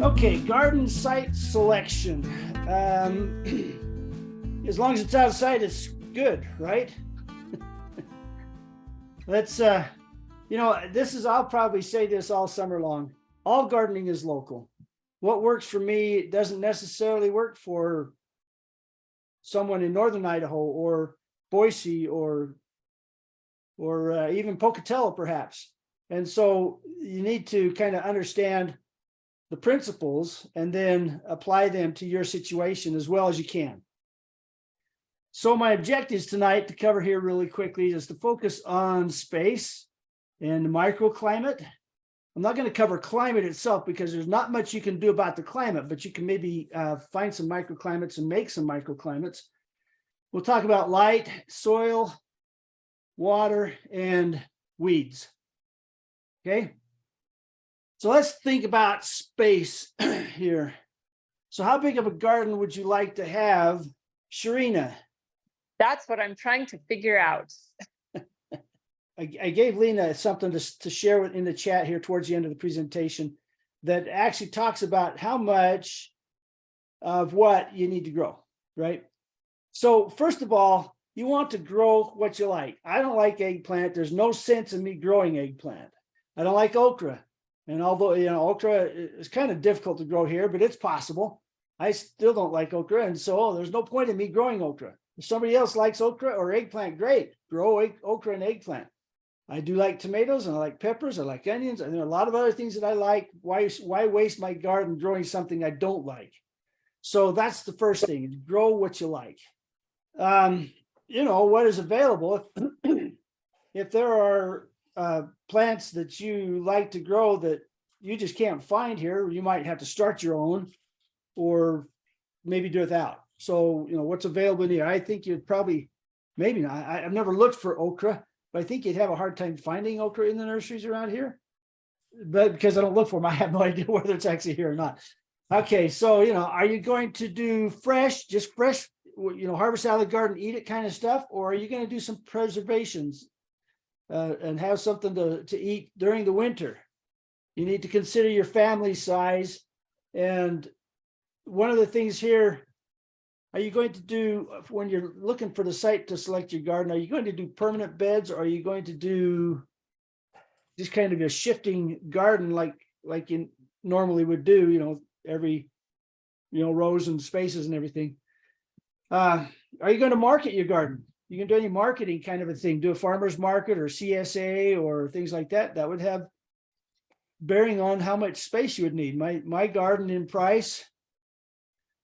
Okay, garden site selection. As long as it's outside, it's good, right? Let's, I'll probably say this all summer long. All gardening is local. What works for me doesn't necessarily work for someone in northern Idaho or Boise or even Pocatello, perhaps. And so you need to kind of understand the principles and then apply them to your situation as well as you can. So my objectives tonight to cover here really quickly is to focus on space and microclimate. I'm not going to cover climate itself because there's not much you can do about the climate, but you can maybe find some microclimates and make some microclimates. We'll talk about light, soil, water, and weeds. Okay. So let's think about space here. So how big of a garden would you like to have, Sharina? That's what I'm trying to figure out. I gave Lena something to share in the chat here towards the end of the presentation that actually talks about how much of what you need to grow, right? So first of all, you want to grow what you like. I don't like eggplant. There's no sense in me growing eggplant. I don't like okra. And although, okra is kind of difficult to grow here, but it's possible. I still don't like okra. And so there's no point in me growing okra. If somebody else likes okra or eggplant, great. Grow okra and eggplant. I do like tomatoes and I like peppers. I like onions. And there are a lot of other things that I like. Why waste my garden growing something I don't like? So that's the first thing, grow what you like. What is available. If there are plants that you like to grow that you just can't find here, you might have to start your own or maybe do without. So, what's available in here? I think you'd probably, maybe not. I've never looked for okra, but I think you'd have a hard time finding okra in the nurseries around here. But because I don't look for them, I have no idea whether it's actually here or not. Okay, so, are you going to do just fresh, harvest out of the garden, eat it kind of stuff? Or are you going to do some preservations and have something to eat during the winter? You need to consider your family size. And one of the things here, are you going to do, when you're looking for the site to select your garden, are you going to do permanent beds, or are you going to do just kind of a shifting garden like you normally would do, every, rows and spaces and everything? Are you going to market your garden? You can do any marketing kind of a thing, do a farmer's market or CSA or things like that. That would have bearing on how much space you would need. My garden in Price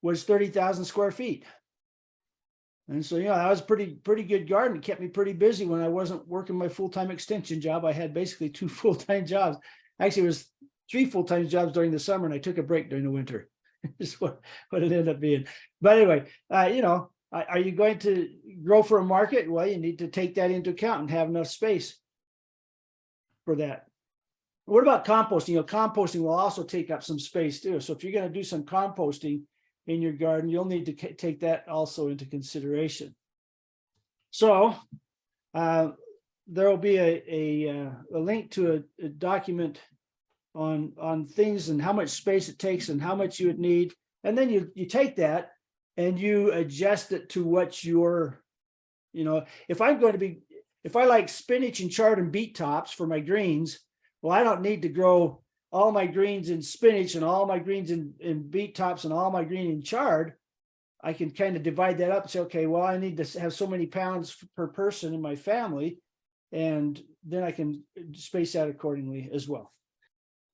was 30,000 square feet. And so, that was pretty good garden. It kept me pretty busy when I wasn't working my full-time extension job. I had basically 2 full-time jobs. Actually, it was 3 full-time jobs during the summer, and I took a break during the winter. Is what it ended up being. But anyway, are you going to grow for a market? Well, you need to take that into account and have enough space for that. What about composting? Composting will also take up some space too. So if you're going to do some composting in your garden, you'll need to take that also into consideration. So there will be a link to a document on things and how much space it takes and how much you would need. And then you take that and you adjust it to what your, if I like spinach and chard and beet tops for my greens, well, I don't need to grow all my greens in spinach and all my greens in beet tops and all my green in chard. I can kind of divide that up and say, okay, well, I need to have so many pounds per person in my family. And then I can space out accordingly as well.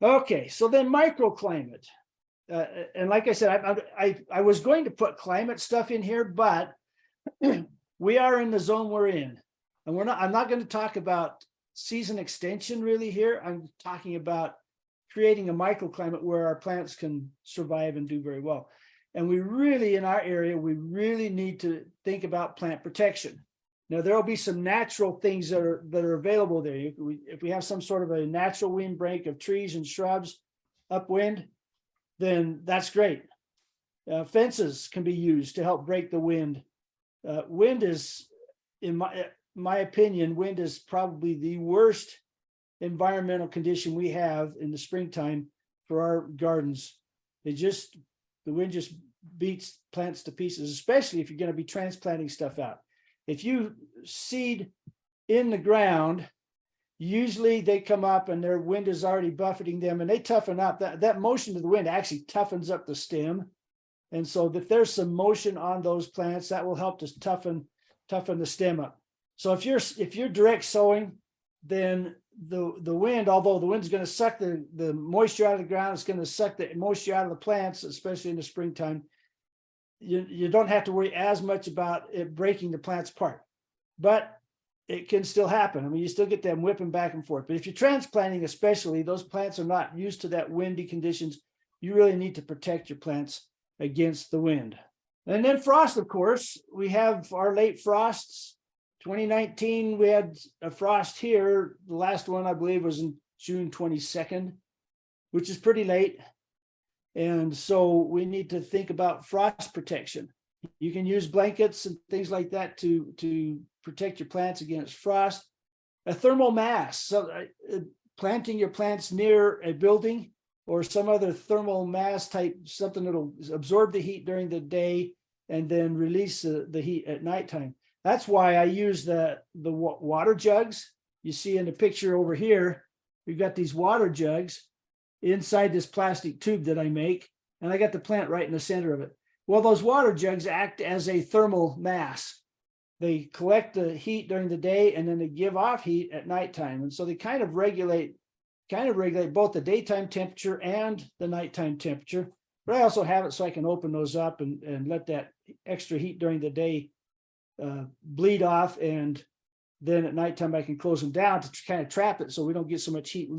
Okay, so then microclimate. And like I said, I was going to put climate stuff in here, but we are in the zone we're in. And I'm not going to talk about season extension really here. I'm talking about creating a microclimate where our plants can survive and do very well. And we really, in our area, we really need to think about plant protection. Now, there will be some natural things that are available there. If we have some sort of a natural windbreak of trees and shrubs upwind, then that's great. Fences can be used to help break the wind. Wind is, in my opinion, wind is probably the worst environmental condition we have in the springtime for our gardens. The wind just beats plants to pieces, especially if you're going to be transplanting stuff out. If you seed in the ground, usually they come up and their wind is already buffeting them and they toughen up. That motion of the wind actually toughens up the stem. And so if there's some motion on those plants, that will help to toughen the stem up. So if you're direct sowing, then the wind, although the wind's going to suck the moisture out of the ground, it's going to suck the moisture out of the plants, especially in the springtime. You don't have to worry as much about it breaking the plants apart, but it can still happen. I mean, you still get them whipping back and forth. But if you're transplanting, especially, those plants are not used to that windy conditions. You really need to protect your plants against the wind. And then frost, of course, we have our late frosts. 2019, we had a frost here. The last one, I believe, was in June 22nd, which is pretty late. And so we need to think about frost protection. You can use blankets and things like that to protect your plants against frost. A thermal mass, so planting your plants near a building or some other thermal mass type, something that'll absorb the heat during the day and then release the heat at nighttime. That's why I use the water jugs. You see in the picture over here, we've got these water jugs inside this plastic tube that I make, and I got the plant right in the center of it. Well, those water jugs act as a thermal mass. They collect the heat during the day and then they give off heat at nighttime. And so they kind of regulate both the daytime temperature and the nighttime temperature. But I also have it so I can open those up and let that extra heat during the day bleed off, and then at nighttime I can close them down to kind of trap it so we don't get so much heat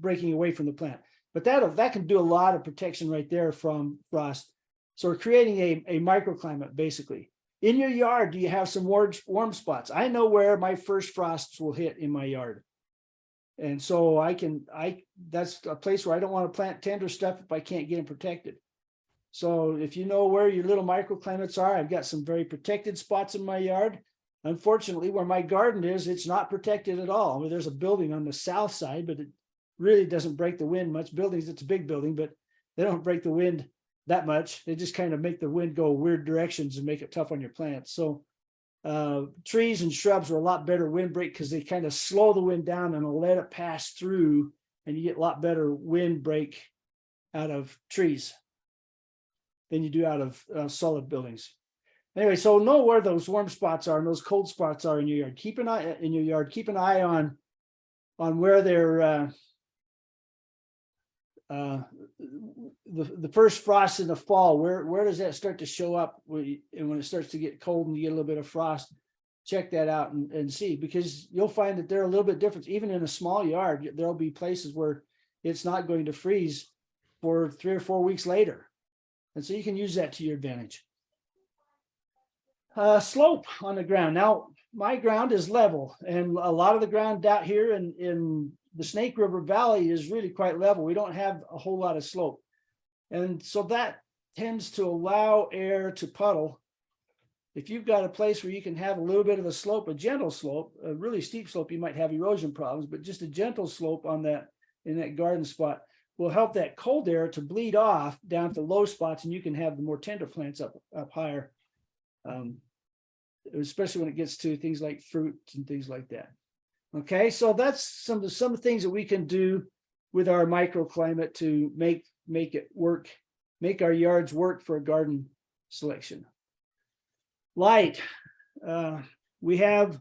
breaking away from the plant. But that can do a lot of protection right there from frost. So we're creating a microclimate basically. In your yard, do you have some warm spots? I know where my first frosts will hit in my yard. And so that's a place where I don't want to plant tender stuff if I can't get them protected. So if you know where your little microclimates are, I've got some very protected spots in my yard. Unfortunately, where my garden is, it's not protected at all. I mean, there's a building on the south side, but it really doesn't break the wind much. Buildings, it's a big building, but they don't break the wind that much. They just kind of make the wind go weird directions and make it tough on your plants. So trees and shrubs are a lot better windbreak because they kind of slow the wind down and let it pass through, and you get a lot better windbreak out of trees than you do out of solid buildings. Anyway, so know where those warm spots are and those cold spots are in your yard. Keep an eye in your yard. Keep an eye on where they're the first frost in the fall. Where does that start to show up? And when it starts to get cold and you get a little bit of frost, check that out and see, because you'll find that they're a little bit different. Even in a small yard, there'll be places where it's not going to freeze for 3 or 4 weeks later. And so you can use that to your advantage. Slope on the ground. Now, my ground is level, and a lot of the ground out here in the Snake River Valley is really quite level. We don't have a whole lot of slope. And so that tends to allow air to puddle. If you've got a place where you can have a little bit of a slope, a gentle slope, a really steep slope, you might have erosion problems, but just a gentle slope on that in that garden spot will help that cold air to bleed off down to low spots, and you can have the more tender plants up higher, especially when it gets to things like fruit and things like that. Okay, so that's some of the things that we can do with our microclimate to make it work, make our yards work for a garden selection. Light. We have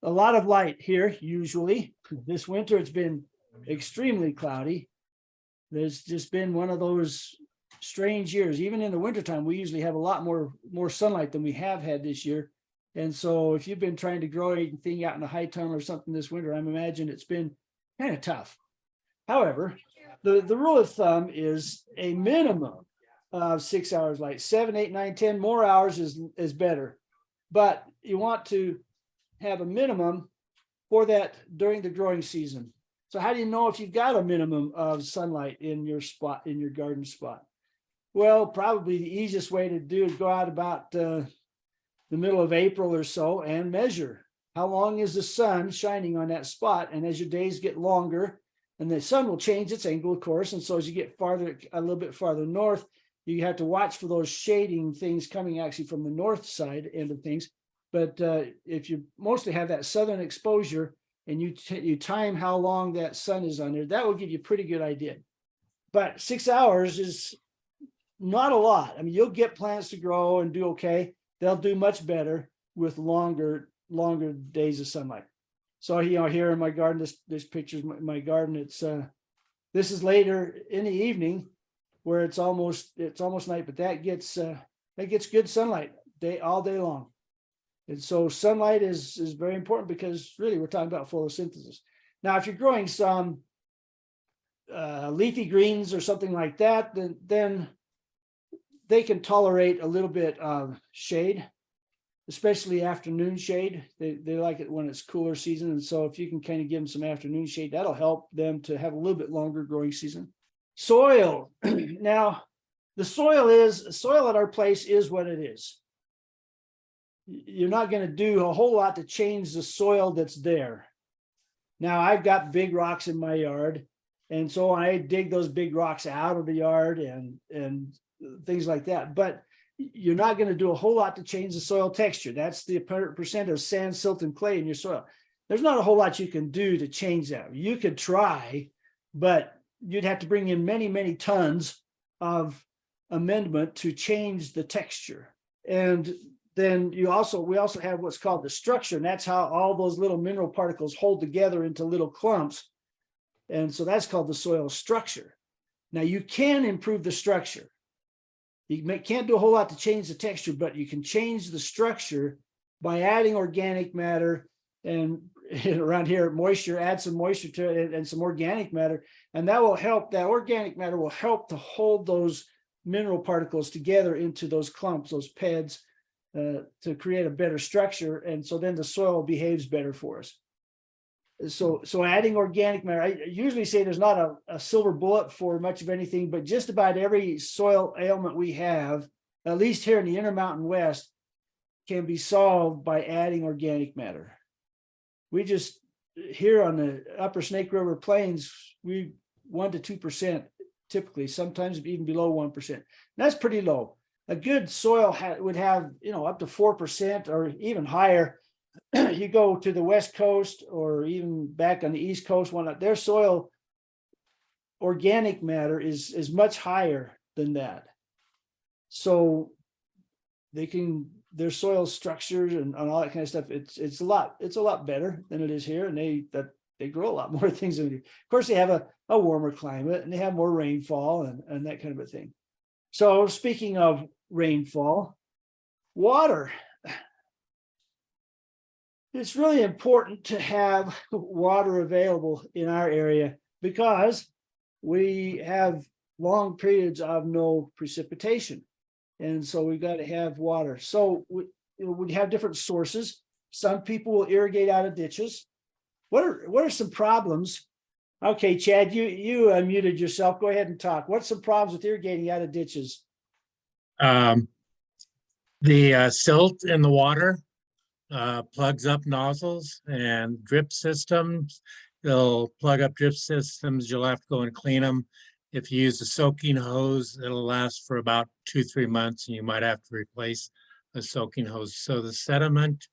a lot of light here usually. This winter it's been extremely cloudy. There's just been one of those strange years. Even in the wintertime, we usually have a lot more sunlight than we have had this year. And so if you've been trying to grow anything out in a high tunnel or something this winter, I imagine it's been kind of tough. However, the rule of thumb is a minimum of 6 hours light. 7, 8, 9, 10 more hours is better. But you want to have a minimum for that during the growing season. So how do you know if you've got a minimum of sunlight in your spot, in your garden spot? Well, probably the easiest way to do is go out about the middle of April or so and measure how long is the sun shining on that spot. And as your days get longer And the sun will change its angle, of course. And so as you get farther, a little bit farther north, you have to watch for those shading things coming actually from the north side end of things. But if you mostly have that southern exposure and you time how long that sun is on there, that will give you a pretty good idea. But 6 hours is not a lot. I mean, you'll get plants to grow and do okay. They'll do much better with longer days of sunlight. So, here in my garden, this picture's my garden. It's this is later in the evening where it's almost night, but that gets good sunlight all day long. And so sunlight is very important because really we're talking about photosynthesis. Now, if you're growing some leafy greens or something like that, then they can tolerate a little bit of shade, especially afternoon shade. They like it when it's cooler season. And so if you can kind of give them some afternoon shade, that'll help them to have a little bit longer growing season. Soil. Now, the soil at our place is what it is. You're not going to do a whole lot to change the soil that's there. Now, I've got big rocks in my yard, and so I dig those big rocks out of the yard and things like that. But you're not going to do a whole lot to change the soil texture. That's the percent of sand, silt, and clay in your soil. There's not a whole lot you can do to change that. You could try, but you'd have to bring in many, many tons of amendment to change the texture. And then we also have what's called the structure, and that's how all those little mineral particles hold together into little clumps. And so that's called the soil structure. Now, you can improve the structure. You can't do a whole lot to change the texture, but you can change the structure by adding organic matter and around here, add some moisture to it and some organic matter. And that will help, that organic matter will help to hold those mineral particles together into those clumps, those PEDs, to create a better structure. And so then the soil behaves better for us. So adding organic matter, I usually say there's not a silver bullet for much of anything, but just about every soil ailment we have, at least here in the Intermountain West, can be solved by adding organic matter. We just, here on the upper Snake River Plains, we 1 to 2% typically, sometimes even below 1%. That's pretty low. A good soil would have, up to 4% or even higher. You go to the West Coast or even back on the East Coast, their soil organic matter is much higher than that. So their soil structures and all that kind of stuff, it's a lot better than it is here. And they grow a lot more things than we do. Of course, they have a warmer climate and they have more rainfall and that kind of a thing. So speaking of rainfall, water. It's really important to have water available in our area because we have long periods of no precipitation. And so we've got to have water. So we have different sources. Some people will irrigate out of ditches. What are some problems? Okay, Chad, you unmuted yourself. Go ahead and talk. What's some problems with irrigating out of ditches? The silt in the water plugs up nozzles and drip systems. They'll plug up drip systems. You'll have to go and clean them. If you use a soaking hose, it'll last for about 2-3 months, and you might have to replace a soaking hose. So the sediment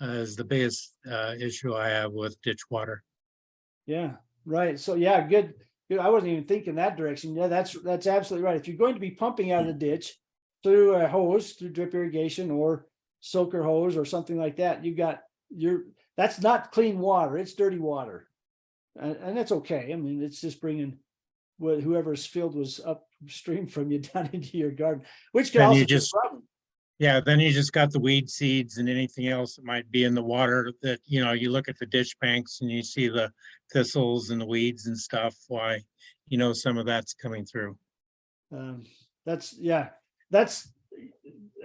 is the biggest issue I have with ditch water. Yeah, right. So yeah, good. I wasn't even thinking that direction. Yeah, that's absolutely right. If you're going to be pumping out of the ditch through a hose, through drip irrigation or soaker hose or something like that, that's not clean water. It's dirty water, and that's okay. I mean, it's just bringing whoever's field was upstream from you down into your garden, which can also be a problem. Yeah, then you just got the weed seeds and anything else that might be in the water that, you look at the ditch banks and you see the thistles and the weeds and stuff. Why, some of that's coming through. That's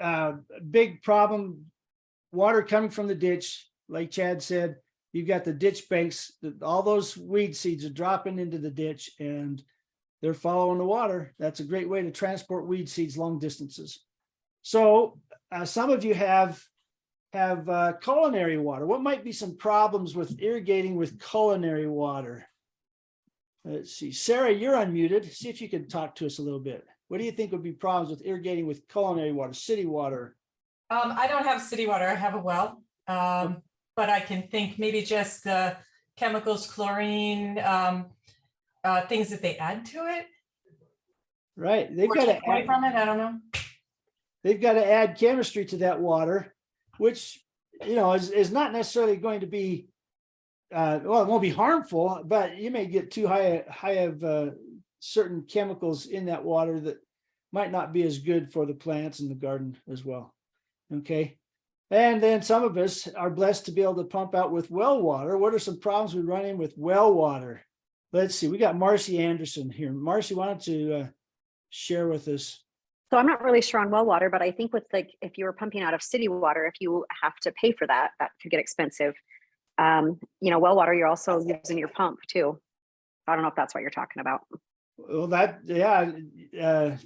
a big problem. Water coming from the ditch, like Chad said, you've got the ditch banks, all those weed seeds are dropping into the ditch and they're following the water. That's a great way to transport weed seeds long distances. So some of you have culinary water. What might be some problems with irrigating with culinary water? Let's see, Sarah, you're unmuted. See if you can talk to us a little bit. What do you think would be problems with irrigating with culinary water, city water? I don't have city water, I have a well. But I can think maybe just the chemicals, chlorine, things that they add to it. Right, they've Or got take to away from it, I don't know. they've got to add chemistry to that water, which, you know, is not necessarily going to be, well, it won't be harmful, but you may get too high of certain chemicals in that water that might not be as good for the plants in the garden as well. Okay. And then some of us are blessed to be able to pump out with well water. What are some problems we run in with well water? Let's see, we got Marcy Anderson here. Marcy, why don't you share with us? So I'm not really sure on well water, but I think with like, if you were pumping out of city water, if you have to pay for that, that could get expensive. You know, well water, you're also using your pump too. I don't know if that's what you're talking about. Well, that, yeah, didn't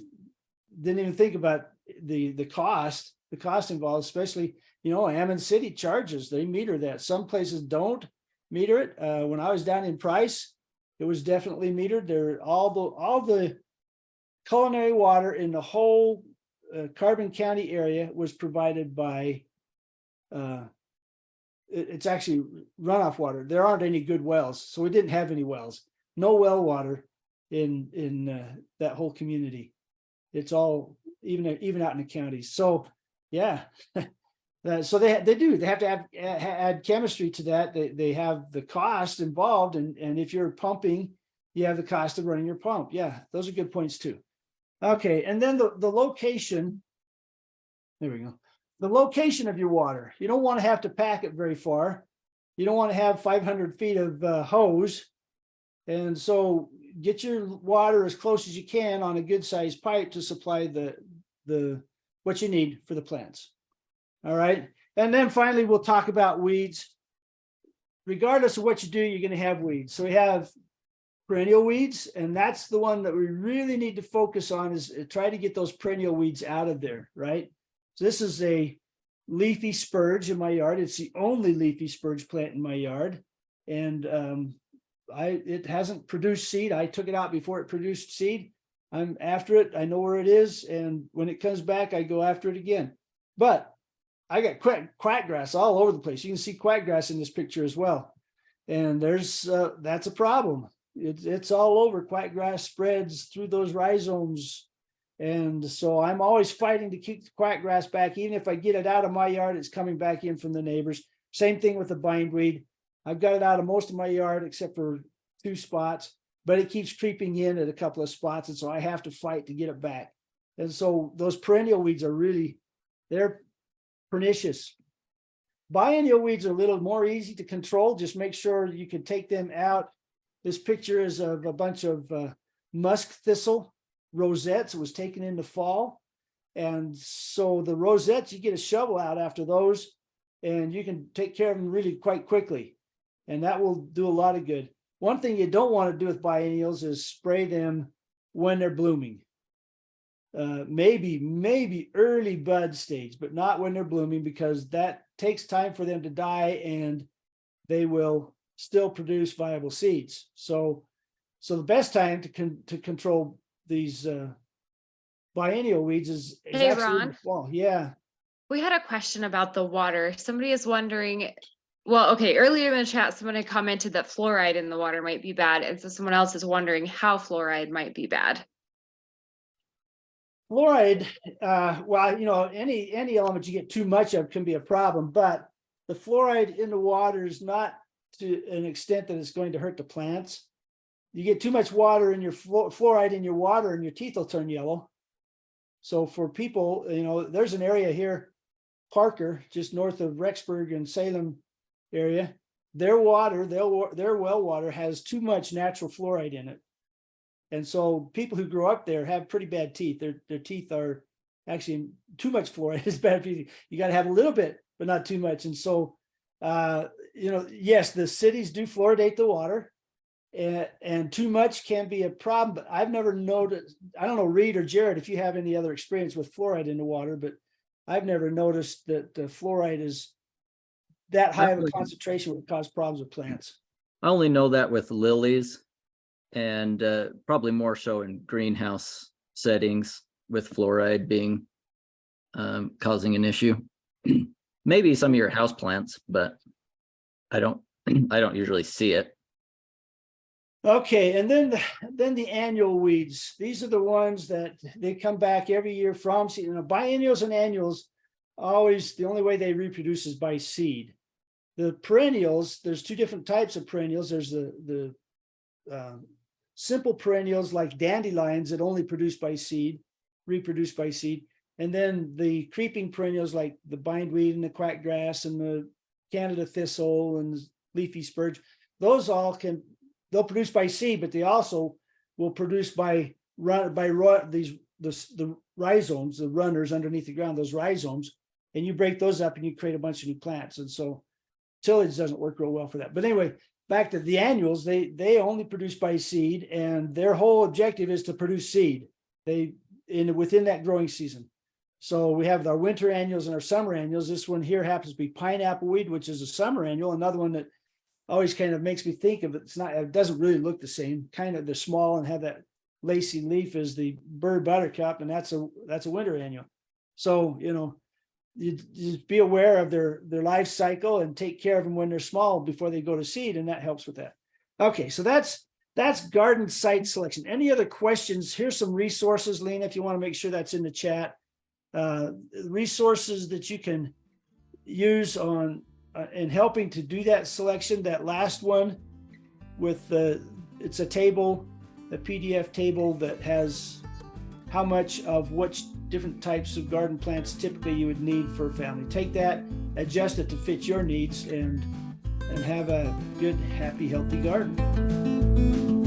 even think about the cost involved, especially, you know, Hammond City charges, they meter that. Some places don't meter it. When I was down in Price, it was definitely metered. There, all the culinary water in the whole Carbon County area was provided by, it's actually runoff water. There aren't any good wells, so we didn't have any wells. No well water in that whole community. It's all even out in the counties. So yeah, so they have to add chemistry to that. They have the cost involved, and if you're pumping, you have the cost of running your pump. Yeah, those are good points too. Okay, and then the location. There we go. The location of your water. You don't want to have to pack it very far. You don't want to have 500 feet of hose. And so get your water as close as you can on a good sized pipe to supply the what you need for the plants. All right. And then finally, we'll talk about weeds. Regardless of what you do, you're going to have weeds. So we have perennial weeds, and that's the one that we really need to focus on, is try to get those perennial weeds out of there, right? So this is a leafy spurge in my yard. It's the only leafy spurge plant in my yard. And it hasn't produced seed. I took it out before it produced seed. I'm after it. I know where it is. And when it comes back, I go after it again. But I got quackgrass all over the place. You can see quackgrass in this picture as well. And there's that's a problem. It's all over. Quackgrass spreads through those rhizomes. And so I'm always fighting to keep the quackgrass back. Even if I get it out of my yard, it's coming back in from the neighbors. Same thing with the bindweed. I've got it out of most of my yard except for 2 spots, but it keeps creeping in at a couple of spots. And so I have to fight to get it back. And so those perennial weeds are they're pernicious. Biennial weeds are a little more easy to control. Just make sure you can take them out. This picture is of a bunch of musk thistle rosettes. It was taken in the fall. And so the rosettes, you get a shovel out after those, and you can take care of them really quite quickly. And that will do a lot of good. One thing you don't want to do with biennials is spray them when they're blooming. Maybe early bud stage, but not when they're blooming, because that takes time for them to die and they will still produce viable seeds. So the best time to control these biennial weeds is Hey, actually in the Ron. fall. Yeah. We had a question about the water. Somebody is wondering, well, okay, earlier in the chat, someone had commented that fluoride in the water might be bad. And so someone else is wondering how fluoride might be bad. Fluoride, well, you know, any element you get too much of can be a problem, but the fluoride in the water is not to an extent that it's going to hurt the plants. You get too much water in your fluoride in your water and your teeth will turn yellow. So for people, you know, there's an area here, Parker, just north of Rexburg and Salem area. Their water, their well water has too much natural fluoride in it. And so people who grow up there have pretty bad teeth. Their teeth are actually too much fluoride is bad for you. You got to have a little bit, but not too much. And so, you know, yes, the cities do fluoridate the water, and too much can be a problem. But I've never noticed, I don't know, Reed or Jared, if you have any other experience with fluoride in the water, but I've never noticed that the fluoride is that high of a concentration would cause problems with plants. I only know that with lilies. and probably more so in greenhouse settings with fluoride being causing an issue. Maybe some of your house plants, but I don't usually see it. Okay, and then the annual weeds. These are the ones that they come back every year from seed. Biennials and annuals, always the only way they reproduce is by seed. The perennials, there's two different types of perennials. There's the simple perennials like dandelions that only reproduce by seed. And then the creeping perennials like the bindweed and the quackgrass and the Canada thistle and leafy spurge. Those all they'll produce by seed, but they also will produce the rhizomes, the runners underneath the ground, those rhizomes, and you break those up and you create a bunch of new plants. And so tillage doesn't work real well for that. But anyway, back to the annuals, they only produce by seed, and their whole objective is to produce seed within that growing season. So we have our winter annuals and our summer annuals. This one here happens to be pineapple weed, which is a summer annual. Another one that always kind of makes me think of it doesn't really look the same. Kind of they're small and have that lacy leaf is the bird buttercup, and that's a winter annual. So, you just be aware of their life cycle and take care of them when they're small before they go to seed, and that helps with that. Okay, so that's garden site selection. Any other questions? Here's some resources, Lena, if you want to make sure that's in the chat. Resources that you can use on in helping to do that selection. That last one with it's a table, a PDF table that has how much of which different types of garden plants typically you would need for a family. Take that, adjust it to fit your needs, and have a good, happy, healthy garden.